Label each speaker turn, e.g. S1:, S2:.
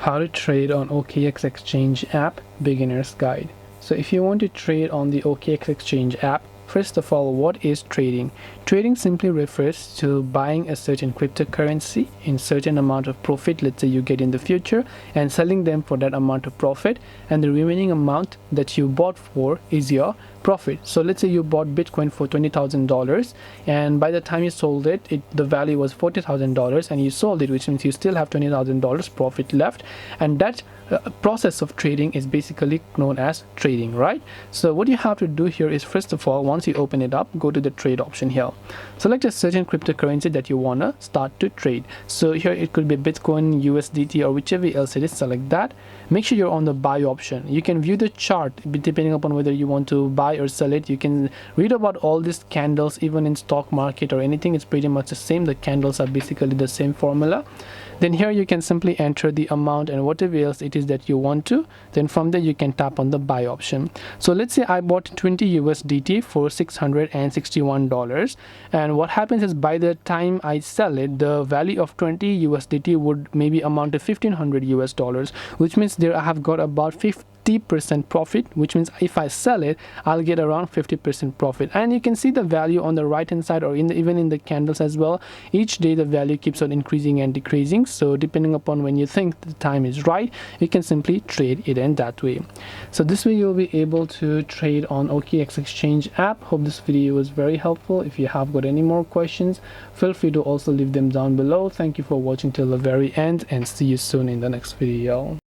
S1: How to trade on OKX exchange app, beginner's guide. So if you want to trade on the OKX exchange app, first of all, what is trading? Trading simply refers to buying a certain cryptocurrency in certain amount of profit, let's say you get in the future, and selling them for that amount of profit, and the remaining amount that you bought for is your profit. So let's say you bought Bitcoin for $20,000, and by the time you sold it, the value was $40,000, and you sold it, which means you still have $20,000 profit left, and that process of trading is basically known as trading, right? So what you have to do here is, first of all, once you open it up, go to the trade option here. Select a certain cryptocurrency that you want to start to trade. So here it could be Bitcoin, USDT, or whichever else it is. Select that. Make sure you're on the buy option. You can view the chart depending upon whether you want to buy or sell it. You can read about all these candles. Even in stock market or anything, it's pretty much the same. The candles are basically the same formula. Then here you can simply enter the amount and whatever else it is that you want to. Then from there you can tap on the buy option. So let's say I bought 20 USDT for $661, and what happens is, by the time I sell it, the value of 20 USDT would maybe amount to $1,500, which means there I have got about 50% profit, which means if I sell it, I'll get around 50% profit. And you can see the value on the right hand side, or even in the candles as well. Each day the value keeps on increasing and decreasing, so depending upon when you think the time is right, you can simply trade it in that way. So this way you'll be able to trade on OKX exchange app. Hope this video was very helpful. If you have got any more questions, feel free to also leave them down below. Thank you for watching till the very end, and see you soon in the next video.